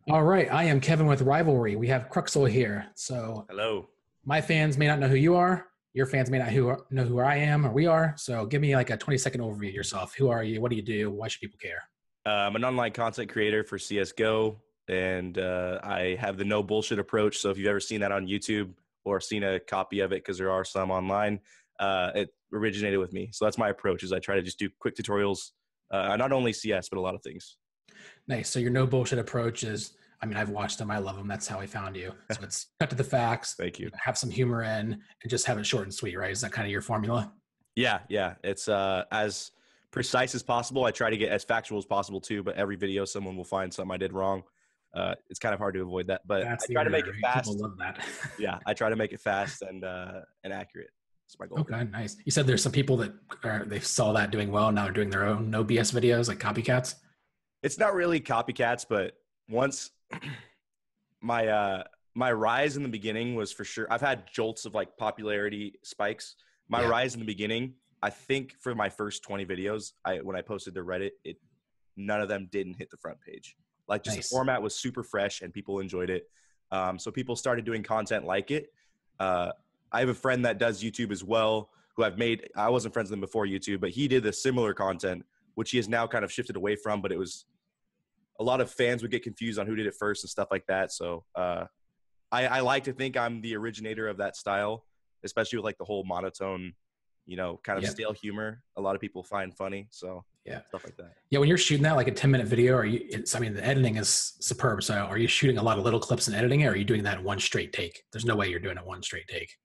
All right, I am Kevin with Rivalry. We have Cruxal here. So Hello. my fans may not know who you are. Your fans may not know who I am or we are. So give me like a 20-second overview of yourself. Who are you? What do you do? Why should people care? I'm an online content creator for CSGO, and I have the no bullshit approach. So if you've ever seen that on YouTube or seen a copy of it, because there are some online, it originated with me. So that's my approach. Is I try to just do quick tutorials, not only CS but a lot of things. Nice. So your no bullshit approach is, I mean, I've watched them. I love them. That's how I found you. So it's cut to the facts, Thank you. have some humor in, and just have it short and sweet, right? Is that kind of your formula? Yeah. It's as precise as possible. I try to get as factual as possible too. But every video, someone will find something I did wrong. It's kind of hard to avoid that, but That's I the try to internet, make it right? People fast. love that. Yeah, I try to make it fast and accurate. That's my goal. Okay, nice. You said there's some people that they saw that doing well. Now they're doing their own no BS videos, like copycats. It's not really copycats, but once my rise in the beginning was for sure. I've had jolts of like popularity spikes. My Yeah. rise in the beginning, I think for my first 20 videos, when I posted to Reddit, none of them didn't hit the front page. Like just Nice. the format was super fresh and people enjoyed it. So people started doing content like it. I have a friend that does YouTube as well, who I wasn't friends with him before YouTube, but he did the similar content, which he has now kind of shifted away from, but it was a lot of fans would get confused on who did it first and stuff like that. So I like to think I'm the originator of that style, especially with like the whole monotone, kind of Yep. stale humor. A lot of people find funny. So Yeah. stuff like that. Yeah. When you're shooting that, like a 10-minute video, I mean, the editing is superb. So are you shooting a lot of little clips and editing it, or are you doing that in one straight take? There's no way you're doing it one straight take.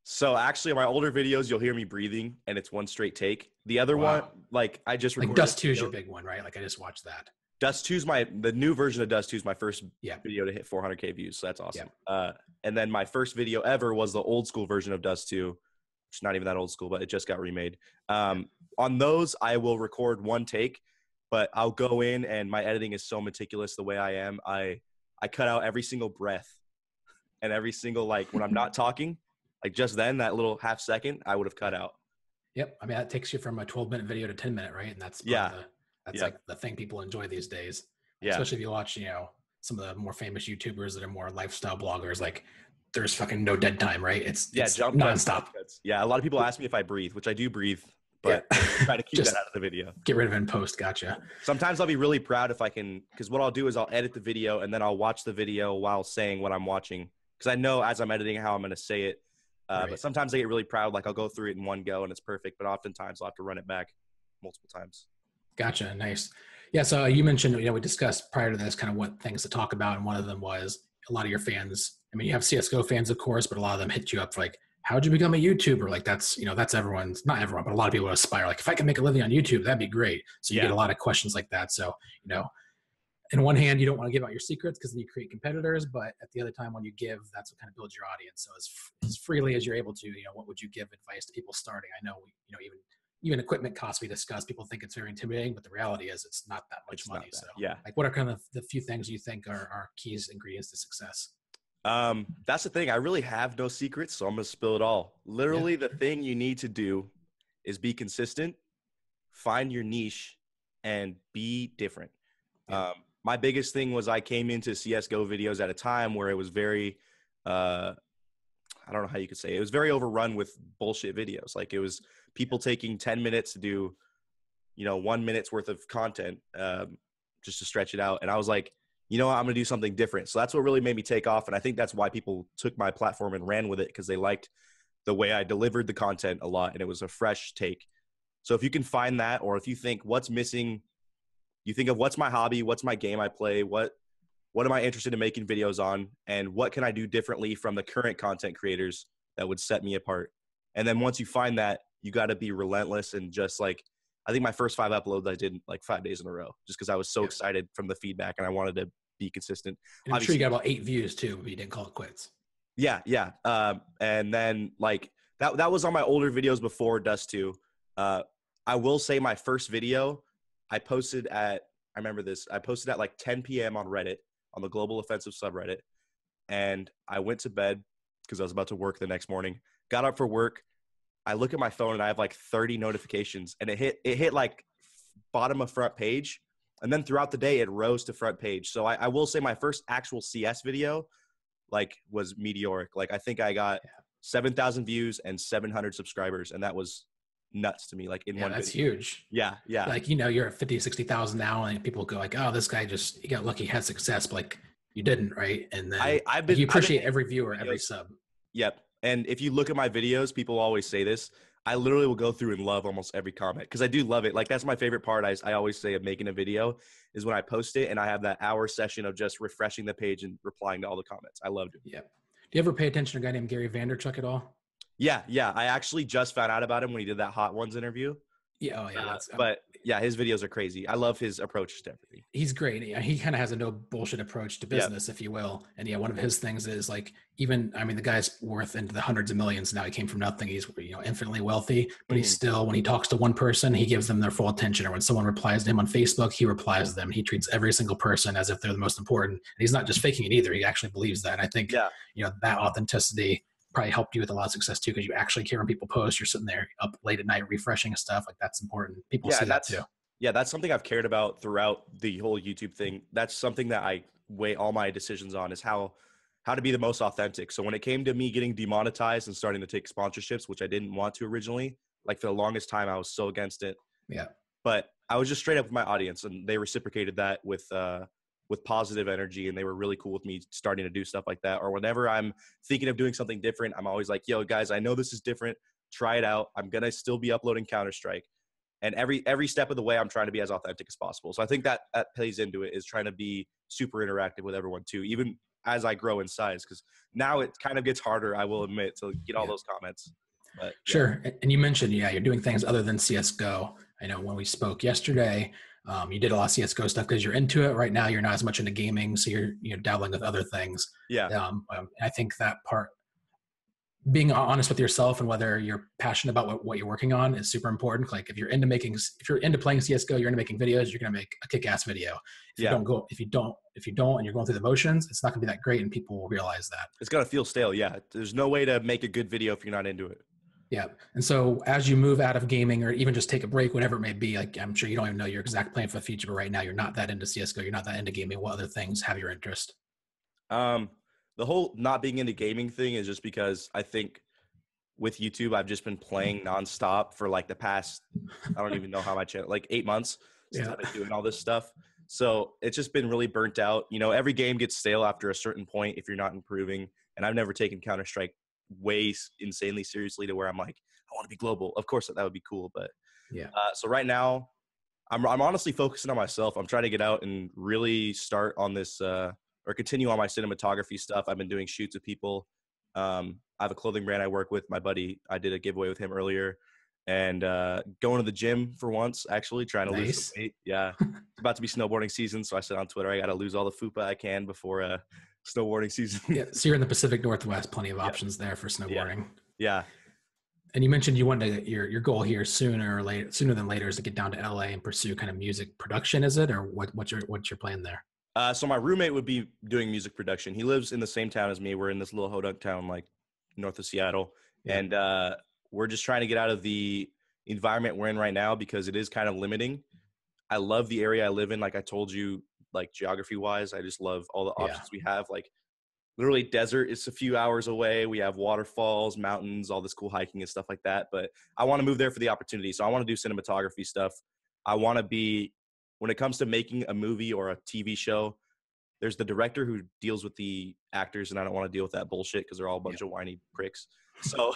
So actually, in my older videos, you'll hear me breathing, and it's one straight take. The other one, Wow. like I just Like recorded Dust this 2 is your video. big one, right? Like I just watched that. Dust 2's the new version of Dust 2 is my first Yeah. video to hit 400K views. So that's awesome. Yeah. And then my first video ever was the old school version of Dust 2, which is not even that old school, but it just got remade. On those, I will record one take, but I'll go in and my editing is so meticulous the way I am. I cut out every single breath and every single, like when I'm not talking, like just then, that little half second, I would have cut out. Yep. I mean, that takes you from a 12-minute video to 10-minute, right? And that's Yeah. that's Yeah. like the thing people enjoy these days. Yeah. Especially if you watch, some of the more famous YouTubers that are more lifestyle bloggers, like there's fucking no dead time, right? It's Jump cuts, nonstop. jump cuts. Yeah, a lot of people ask me if I breathe, which I do breathe, but Yeah. I try to keep Just that out of the video. get rid of it in post. Gotcha. Sometimes I'll be really proud if I can, because what I'll do is I'll edit the video and then I'll watch the video while saying what I'm watching, because I know as I'm editing how I'm going to say it. Right. But sometimes I get really proud, like I'll go through it in one go and it's perfect, but oftentimes I'll have to run it back multiple times. Gotcha. Nice. Yeah. So you mentioned, we discussed prior to this kind of what things to talk about. And one of them was a lot of your fans. I mean, you have CSGO fans, of course, but a lot of them hit you up for like, how'd you become a YouTuber? Like that's everyone's, not everyone, but a lot of people aspire. Like if I can make a living on YouTube, that'd be great. So you get a lot of questions like that. So, in one hand, you don't want to give out your secrets because then you create competitors, but at the other time when you give, that's what kind of builds your audience. So as freely as you're able to, what would you give advice to people starting? I know, even equipment costs we discuss, people think it's very intimidating, but the reality is it's not that much money. So yeah. like what are kind of the few things you think are keys, ingredients to success? That's the thing. I really have no secrets, so I'm going to spill it all. Literally, the thing you need to do is be consistent, find your niche, and be different. Yeah. My biggest thing was I came into CSGO videos at a time where it was very, I don't know how you could say it. It was very overrun with bullshit videos. Like it was people taking 10 minutes to do, 1 minute's worth of content just to stretch it out. And I was like, I'm going to do something different. So that's what really made me take off. And I think that's why people took my platform and ran with it, because they liked the way I delivered the content a lot. And it was a fresh take. So if you can find that, or if you think what's missing, you think of what's my hobby, what's my game I play, what am I interested in making videos on, and what can I do differently from the current content creators that would set me apart. And then once you find that, you got to be relentless. And just like, I think my first 5 uploads I did like 5 days in a row, just because I was so excited from the feedback and I wanted to be consistent. And I'm sure you got about 8 views too, but you didn't call it quits. Yeah. And then like that was on my older videos before Dust 2. I will say my first video, I posted at like 10 p.m. on Reddit, on the Global Offensive subreddit. And I went to bed because I was about to work the next morning. Got up for work. I look at my phone and I have like 30 notifications, and it hit like bottom of front page. And then throughout the day, it rose to front page. So I will say my first actual CS video like was meteoric. Like I think I got 7,000 views and 700 subscribers. And that was nuts to me, like in one That's video. huge. Yeah. Yeah. Like, you know, you're at 50, 60,000 now, and people go like, oh, this guy just, he got lucky, had success, but like you didn't, right? And then I've like, you been appreciate every viewer, every sub. Yep. And if you look at my videos, people always say this. I literally will go through and love almost every comment because I do love it. Like that's my favorite part. I always say of making a video is when I post it and I have that hour session of just refreshing the page and replying to all the comments. I loved it. Yeah. Do you ever pay attention to a guy named Gary Vaynerchuk at all? Yeah. Yeah. I actually just found out about him when he did that Hot Ones interview. Yeah. Oh, yeah. But yeah, his videos are crazy. I love his approach to everything. He's great. He kind of has a no bullshit approach to business, if you will. And yeah, one of his things is like, even, I mean, the guy's worth into the hundreds of millions now. He came from nothing. He's, you know, infinitely wealthy, but he's still, when he talks to one person, he gives them their full attention. Or when someone replies to him on Facebook, he replies to them. He treats every single person as if they're the most important. And he's not just faking it either. He actually believes that. And I think, you know, that authenticity probably helped you with a lot of success too, because you actually care when people post. You're sitting there up late at night refreshing stuff. Like that's important. People see that too. Yeah, that's something I've cared about throughout the whole YouTube thing. That's something that I weigh all my decisions on is how to be the most authentic. So when it came to me getting demonetized and starting to take sponsorships, which I didn't want to originally, like for the longest time, I was so against it. Yeah. But I was just straight up with my audience, and they reciprocated that with positive energy, and they were really cool with me starting to do stuff like that. Or whenever I'm thinking of doing something different, I'm always like, yo, guys, I know this is different. Try it out. I'm going to still be uploading Counter-Strike. And every step of the way, I'm trying to be as authentic as possible. So I think that plays into it, is trying to be super interactive with everyone too, even as I grow in size. Because now it kind of gets harder, I will admit, to get all those comments. But, sure. And you mentioned, you're doing things other than CSGO. I know when we spoke yesterday, you did a lot of CSGO stuff because you're into it. Right now, you're not as much into gaming, so you're dabbling with other things. Yeah. I think that part, being honest with yourself and whether you're passionate about what you're working on is super important. Like if you're into playing CSGO, you're into making videos, you're going to make a kick-ass video. If you don't, and you're going through the motions, it's not going to be that great, and people will realize that. It's going to feel stale. Yeah. There's no way to make a good video if you're not into it. Yeah. And so as you move out of gaming, or even just take a break, whatever it may be, like I'm sure you don't even know your exact plan for the future, but right now you're not that into CSGO, you're not that into gaming. What other things have your interest? The whole not being into gaming thing is just because I think with YouTube, I've just been playing nonstop for like the past, I don't even know how my channel, like 8 months since I've been doing all this stuff. So it's just been really burnt out. You know, every game gets stale after a certain point if you're not improving. And I've never taken Counter-Strike way insanely seriously to where I'm like, I want to be global. Of course, that would be cool. But so right now, I'm honestly focusing on myself. I'm trying to get out and really start on this or continue on my cinematography stuff. I've been doing shoots with people. I have a clothing brand I work with. My buddy, I did a giveaway with him earlier, and going to the gym for once, actually trying to lose some weight. Yeah. It's about to be snowboarding season. So I said on Twitter, I got to lose all the FUPA I can before snowboarding season. Yeah. So you're in the Pacific Northwest, plenty of options there for snowboarding. Yeah. And you mentioned you wanted to, your goal here sooner than later is to get down to LA and pursue kind of music production, is it? Or what's your plan there? So my roommate would be doing music production. He lives in the same town as me. We're in this little hodunk town, like north of Seattle. Yeah. And we're just trying to get out of the environment we're in right now because it is kind of limiting. I love the area I live in. Like I told you, like geography wise, I just love all the options we have. Like literally desert is a few hours away. We have waterfalls, mountains, all this cool hiking and stuff like that. But I want to move there for the opportunity. So I want to do cinematography stuff. I want to be, when it comes to making a movie or a TV show, there's the director who deals with the actors, and I don't want to deal with that bullshit because they're all a bunch of whiny pricks. So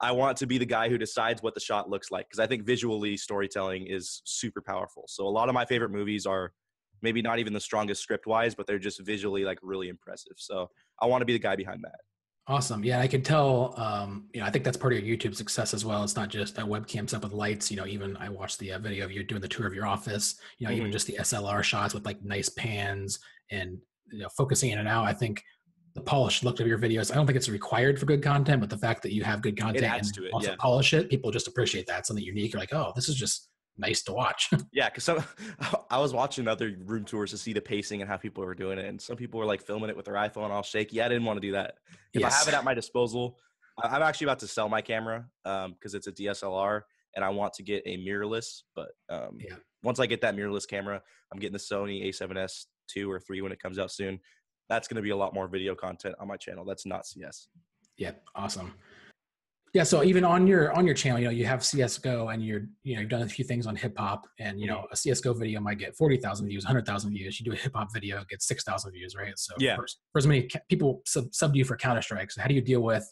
I want to be the guy who decides what the shot looks like, because I think visually storytelling is super powerful. So a lot of my favorite movies are maybe not even the strongest script-wise, but they're just visually like really impressive. So I want to be the guy behind that. Awesome. Yeah, I can tell, I think that's part of your YouTube success as well. It's not just webcams up with lights. Even I watched the video of you doing the tour of your office, even just the SLR shots with like nice pans and, focusing in and out. I think the polished look of your videos, I don't think it's required for good content, but the fact that you have good content and to it, also polish it, people just appreciate that. It's something unique. You're like, oh, this is just nice to watch. Yeah, because I was watching other room tours to see the pacing and how people were doing it, and some people were like filming it with their iPhone all shaky. I didn't want to do that. If I have it at my disposal, I'm actually about to sell my camera because it's a DSLR and I want to get a mirrorless. But once I get that mirrorless camera, I'm getting the Sony A7S 2 or 3 when it comes out soon. That's going to be a lot more video content on my channel. That's not CS. Yeah, awesome. Yeah, so even on your channel, you have CS:GO, and you've done a few things on hip hop, and a CS:GO video might get 40,000 views, 100,000 views. You do a hip hop video, it gets 6,000 views, right? So Yeah. for as many people sub you for Counter-Strike, so how do you deal with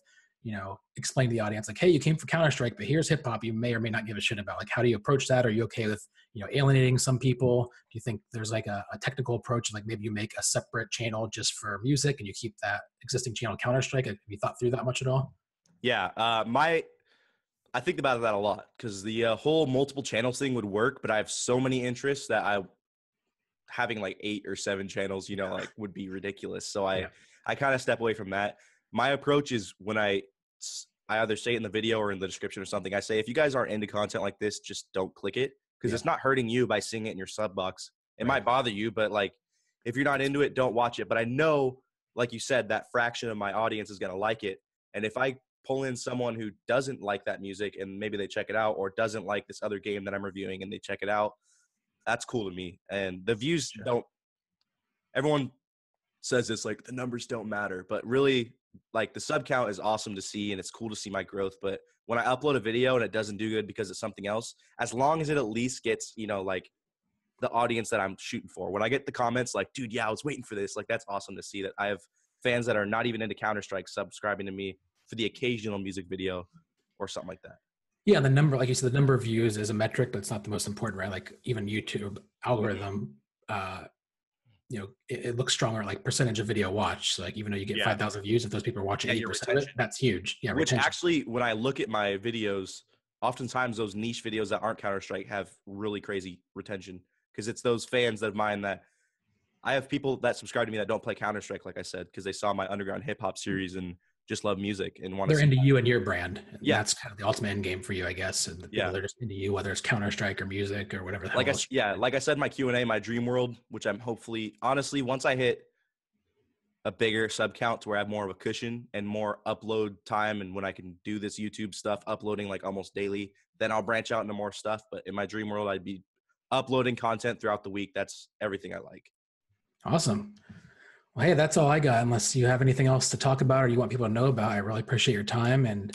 explain to the audience like, hey, you came for Counter-Strike, but here's hip hop you may or may not give a shit about. Like, how do you approach that? Are you okay with alienating some people? Do you think there's like a technical approach, like maybe you make a separate channel just for music and you keep that existing channel Counter-Strike? Have you thought through that much at all? Yeah, I think about that a lot because the whole multiple channels thing would work, but I have so many interests that having like 8 or 7 channels, like would be ridiculous. So I kind of step away from that. My approach is when I either say it in the video or in the description or something, I say, if you guys aren't into content like this, just don't click it because it's not hurting you by seeing it in your sub box. It might bother you, but like if you're not into it, don't watch it. But I know, like you said, that fraction of my audience is going to like it. And if I pull in someone who doesn't like that music and maybe they check it out, or doesn't like this other game that I'm reviewing and they check it out, that's cool to me. And the views don't, everyone says this, like the numbers don't matter, but really like the sub count is awesome to see and it's cool to see my growth. But when I upload a video and it doesn't do good because it's something else, as long as it at least gets, like the audience that I'm shooting for, when I get the comments like, dude, yeah, I was waiting for this. Like, that's awesome to see that I have fans that are not even into Counter-Strike subscribing to me for the occasional music video or something like that. Yeah, the number, like you said, the number of views is a metric, but it's not the most important, right? Like even YouTube algorithm, it looks stronger, like percentage of video watch. So like even though you get 5,000 views, if those people are watching 80% of it, that's huge. Yeah, which actually, when I look at my videos, oftentimes those niche videos that aren't Counter-Strike have really crazy retention because it's those fans of mine that I have people that subscribe to me that don't play Counter-Strike, like I said, because they saw my underground hip hop series and just love music and want to. They're into you and your brand. And that's kind of the ultimate end game for you, I guess. And they're just into you, whether it's Counter-Strike or music or whatever. Like I said, my Q&A, my dream world, which I'm hopefully, honestly, once I hit a bigger sub count to where I have more of a cushion and more upload time, and when I can do this YouTube stuff, uploading like almost daily, then I'll branch out into more stuff. But in my dream world, I'd be uploading content throughout the week. That's everything I like. Awesome. Well, hey, that's all I got. Unless you have anything else to talk about or you want people to know about, I really appreciate your time. And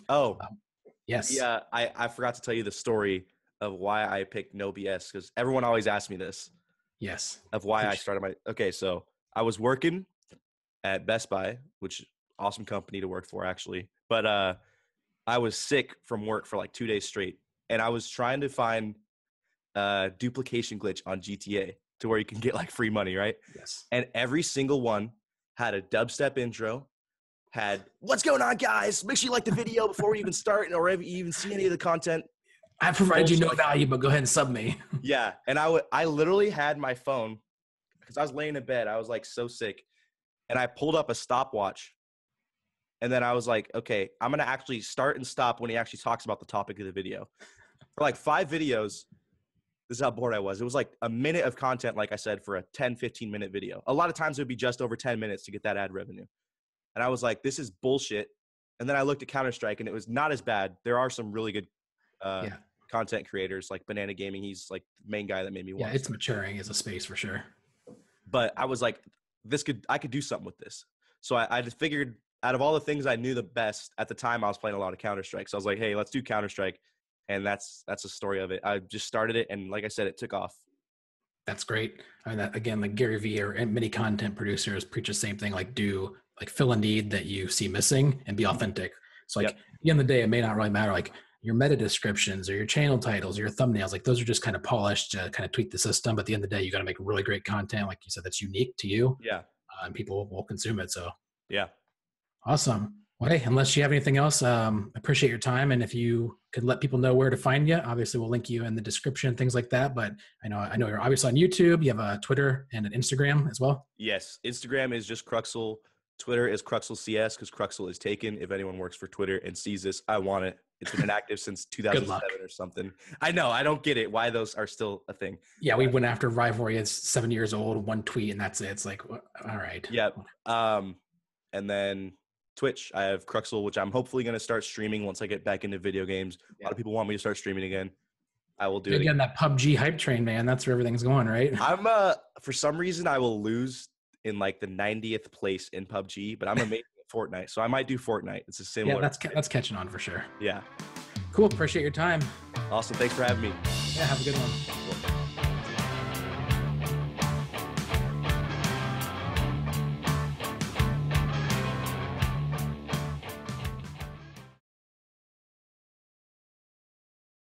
yes, yeah, I forgot to tell you the story of why I picked No BS because everyone always asks me this. Yes, of why I started my. Okay, so I was working at Best Buy, which awesome company to work for actually, but I was sick from work for like 2 days straight, and I was trying to find a duplication glitch on GTA to where you can get like free money, right? Yes. And every single one had a dubstep intro, had "What's going on, guys? Make sure you like the video before we even start, or you even see any of the content. I provided you no value, but go ahead and sub me." Yeah, and I literally had my phone because I was laying in bed. I was like so sick, and I pulled up a stopwatch, and then I was like, okay, I'm gonna actually start and stop when he actually talks about the topic of the video. For like 5 videos. This is how bored I was. It was like a minute of content, like I said, for a 10, 15-minute video. A lot of times it would be just over 10 minutes to get that ad revenue. And I was like, this is bullshit. And then I looked at Counter-Strike, and it was not as bad. There are some really good content creators, like Banana Gaming. He's like the main guy that made me watch. Yeah, it's maturing as a space for sure. But I was like, I could do something with this. So I just figured out of all the things I knew the best, at the time I was playing a lot of Counter-Strike. So I was like, hey, let's do Counter-Strike. And that's the story of it. I just started it, and like I said, it took off. That's great. I mean, that, again, like Gary Vee or many content producers preach the same thing, like fill a need that you see missing and be authentic. So like at the end of the day, it may not really matter. Like your meta descriptions or your channel titles or your thumbnails, like those are just kind of polished to kind of tweak the system. But at the end of the day, you got to make really great content. Like you said, that's unique to you. Yeah. And people will consume it. So yeah. Awesome. Well, hey, unless you have anything else, appreciate your time. And if you could let people know where to find you, obviously we'll link you in the description, things like that. But I know you're obviously on YouTube. You have a Twitter and an Instagram as well. Yes. Instagram is just Cruxal. Twitter is Cruxal CS because Cruxal is taken. If anyone works for Twitter and sees this, I want it. It's been inactive since 2007 or something. I know. I don't get it. Why those are still a thing. Yeah. We went after Rivalry. It's 7 years old, one tweet, and that's it. It's like, all right. Yeah. And then Twitch, I have Cruxal, which I'm hopefully going to start streaming once I get back into video games. A lot of people want me to start streaming again. I will do it Again, that PUBG hype train, man. That's where everything's going, right? I'm for some reason I will lose in like the 90th place in PUBG, but I'm amazing at Fortnite, so I might do Fortnite. It's a similar. Yeah, that's catching on for sure. Yeah. Cool. Appreciate your time. Awesome. Thanks for having me. Yeah, have a good one. Cool.